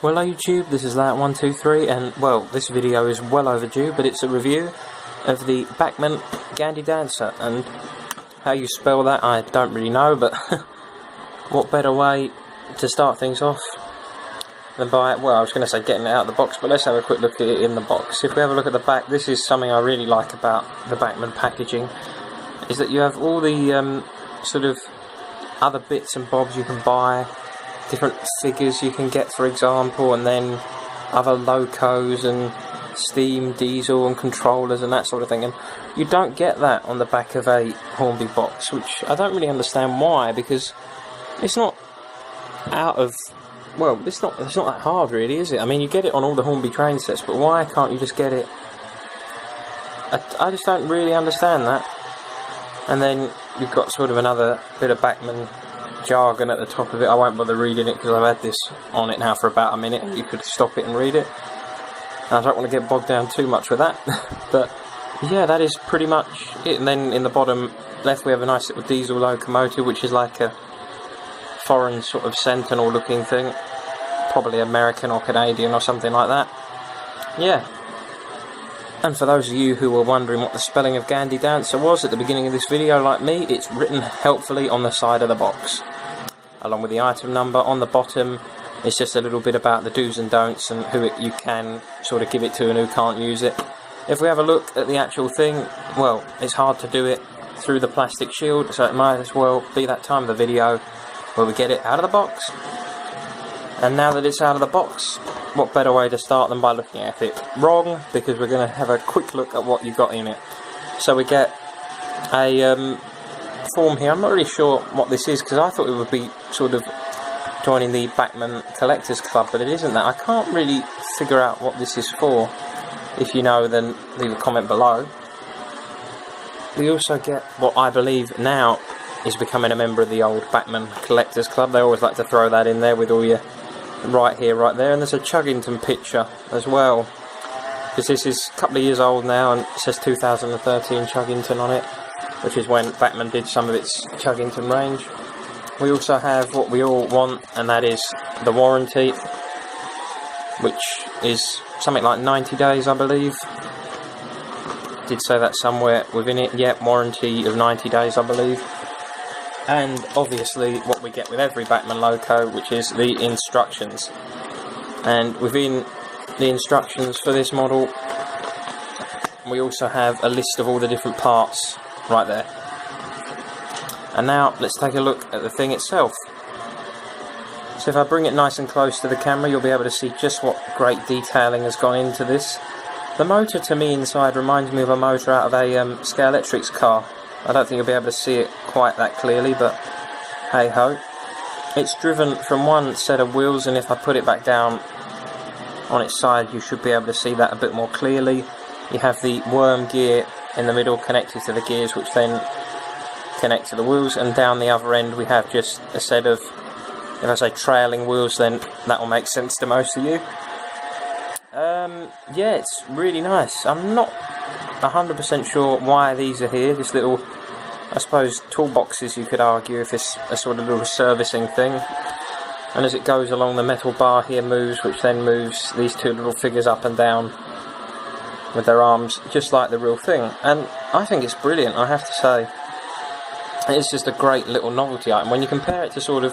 Well, hello YouTube, this is Layout123, and well, this video is well overdue, but it's a review of the Bachmann Gandy dancer, and how you spell that I don't really know, but what better way to start things off than by, well, I was going to say getting it out of the box, but let's have a quick look at it in the box. If we have a look at the back, this is something I really like about the Bachmann packaging, is that you have all the sort of other bits and bobs you can buy, different figures you can get, for example, and then other locos and steam, diesel and controllers and that sort of thing, and you don't get that on the back of a Hornby box, which I don't really understand why, because it's not out of, well, it's not that hard really, is it? I mean, you get it on all the Hornby train sets, but why can't you just get it? I just don't really understand that. And then you've got sort of another bit of Bachmann jargon at the top of it. I won't bother reading it because I've had this on it now for about a minute, and you could stop it and read it. And I don't want to get bogged down too much with that. But yeah, that is pretty much it. And then in the bottom left we have a nice little diesel locomotive, which is like a foreign sort of Sentinel looking thing, probably American or Canadian or something like that. Yeah. And for those of you who were wondering what the spelling of Gandy Dancer was at the beginning of this video, like me, it's written helpfully on the side of the box, along with the item number. On the bottom, it's just a little bit about the do's and don'ts and who you can sort of give it to and who can't use it. If we have a look at the actual thing, well, it's hard to do it through the plastic shield, so it might as well be that time of the video where we get it out of the box. And now that it's out of the box, what better way to start than by looking at it? Wrong, because we're going to have a quick look at what you got in it. So we get a form here. I'm not really sure what this is, because I thought it would be sort of joining the Bachmann Collectors Club, but it isn't that. I can't really figure out what this is for. If you know, then leave a comment below. We also get what I believe now is becoming a member of the old Bachmann Collectors Club. They always like to throw that in there with all your right here, right there, and there's a Chuggington picture as well, because this is a couple of years old now, and it says 2013 Chuggington on it, which is when Bachmann did some of its Chuggington range. We also have what we all want, and that is the warranty, which is something like 90 days, I believe. Did say that somewhere within it. Yep, warranty of 90 days, I believe. And obviously what we get with every Bachmann loco, which is the instructions. And within the instructions for this model, we also have a list of all the different parts right there. And now let's take a look at the thing itself. So if I bring it nice and close to the camera, you'll be able to see just what great detailing has gone into this. The motor to me inside reminds me of a motor out of a Scalextric's car. I don't think you'll be able to see it quite that clearly, but hey ho. It's driven from one set of wheels, and if I put it back down on its side, you should be able to see that a bit more clearly. You have the worm gear in the middle connected to the gears, which then connect to the wheels, and down the other end we have just a set of, if I say trailing wheels, then that will make sense to most of you. Yeah, it's really nice. I'm not 100% sure why these are here. This little, I suppose, toolboxes, you could argue, if it's a sort of little servicing thing. And as it goes along, the metal bar here moves, which then moves these two little figures up and down with their arms, just like the real thing. And I think it's brilliant, I have to say. It's just a great little novelty item. When you compare it to sort of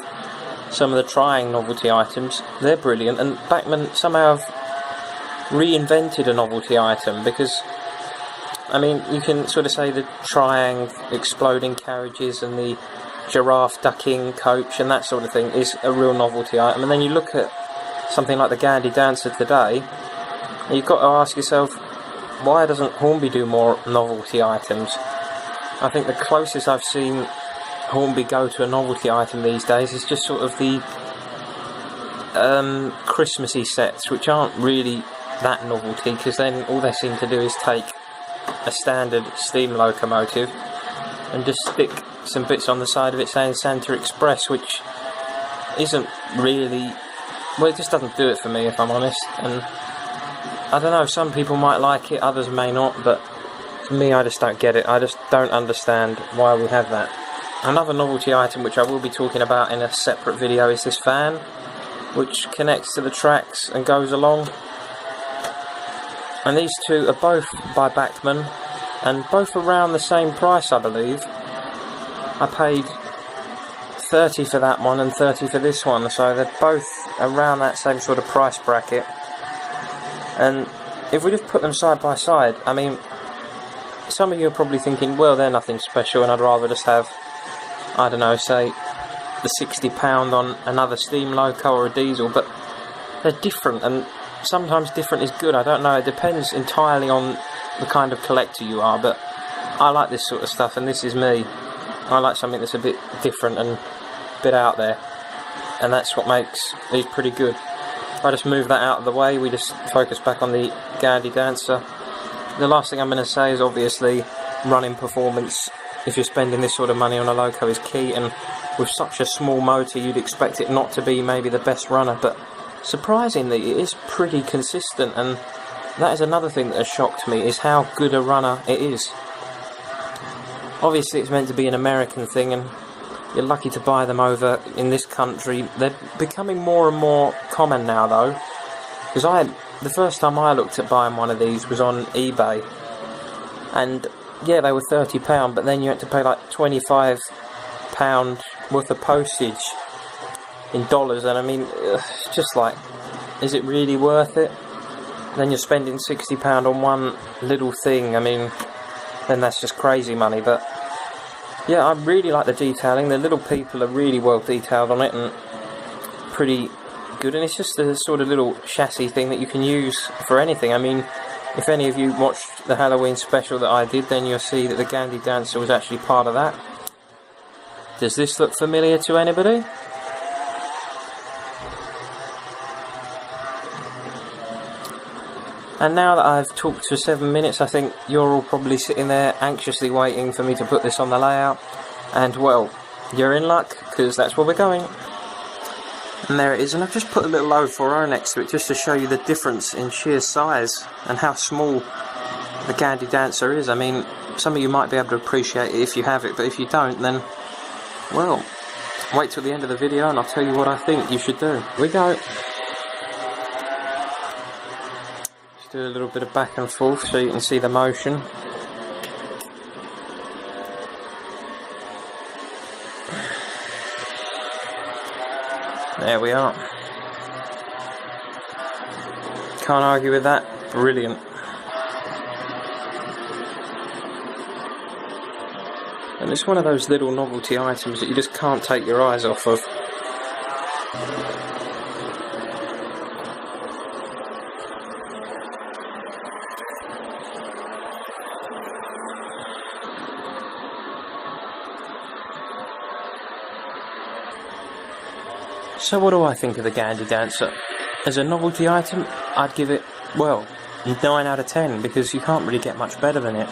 some of the trying novelty items, they're brilliant. And Bachmann somehow have reinvented a novelty item, because I mean, you can sort of say the Triang exploding carriages and the giraffe ducking coach and that sort of thing is a real novelty item. And then you look at something like the Gandy Dancer today, and you've got to ask yourself, why doesn't Hornby do more novelty items? I think the closest I've seen Hornby go to a novelty item these days is just sort of the Christmassy sets, which aren't really that novelty, because then all they seem to do is take a standard steam locomotive and just stick some bits on the side of it saying Santa Express, which isn't really, well, it just doesn't do it for me, if I'm honest. And I don't know, some people might like it, others may not, but for me, I just don't get it. I just don't understand why we have that. Another novelty item which I will be talking about in a separate video is this fan. which connects to the tracks and goes along. And these two are both by Bachmann, and both around the same price, I believe. I paid 30 for that one and 30 for this one, so they're both around that same sort of price bracket. And if we just put them side by side, I mean, some of you are probably thinking, well, they're nothing special and I'd rather just have, I don't know, say the £60 on another steam loco or a diesel, but they're different, and sometimes different is good. I don't know, it depends entirely on the kind of collector you are, but I like this sort of stuff, and this is me. I like something that's a bit different and a bit out there, and that's what makes these pretty good. If I just move that out of the way, we just focus back on the Gandy Dancer. The last thing I'm going to say is obviously running performance, if you're spending this sort of money on a loco, is key, and with such a small motor you'd expect it not to be maybe the best runner, but surprisingly it is pretty consistent, and that is another thing that has shocked me, is how good a runner it is. Obviously it's meant to be an American thing, and you're lucky to buy them over in this country. They're becoming more and more common now though, because the first time I looked at buying one of these was on eBay, and yeah, they were £30, but then you had to pay like £25 worth of postage in dollars, and I mean, it's just like, is it really worth it? Then you're spending £60 on one little thing. I mean, then that's just crazy money. But yeah, I really like the detailing. The little people are really well detailed on it and pretty good, and it's just a sort of little chassis thing that you can use for anything. I mean, if any of you watched the Halloween special that I did, then you'll see that the Gandy Dancer was actually part of that. Does this look familiar to anybody? And now that I've talked for 7 minutes, I think you're all probably sitting there anxiously waiting for me to put this on the layout. And well, you're in luck, because that's where we're going. And there it is, and I've just put a little 040 next to it just to show you the difference in sheer size and how small the Gandy Dancer is. I mean, some of you might be able to appreciate it if you have it, but if you don't, then, well, wait till the end of the video and I'll tell you what I think you should do. Here we go. Just do a little bit of back and forth so you can see the motion. There we are. Can't argue with that. Brilliant. And it's one of those little novelty items that you just can't take your eyes off of. So what do I think of the Gandy Dancer? As a novelty item, I'd give it, well, 9 out of 10, because you can't really get much better than it.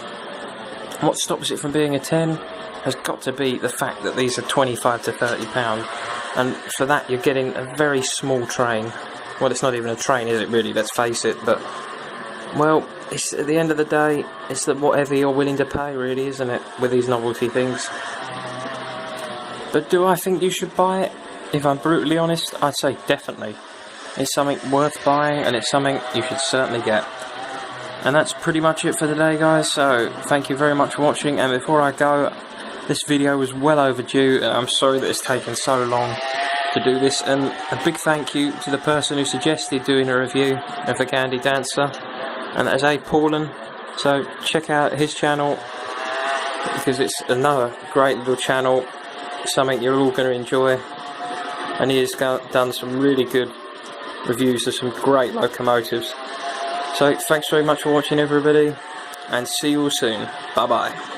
What stops it from being a 10 has got to be the fact that these are £25 to £30, and for that you're getting a very small train. Well, it's not even a train, is it really, let's face it, but, well, it's, at the end of the day, it's that whatever you're willing to pay, really, isn't it, with these novelty things. But do I think you should buy it? If I'm brutally honest, I'd say definitely. It's something worth buying, and it's something you should certainly get. And that's pretty much it for today, guys, so thank you very much for watching, and before I go, this video was well overdue, and I'm sorry that it's taken so long to do this, and a big thank you to the person who suggested doing a review of the Gandy Dancer, and that is A. Paulin, so check out his channel, because it's another great little channel, something you're all going to enjoy. And he has done some really good reviews of some great locomotives. So thanks very much for watching, everybody, and see you all soon. Bye bye.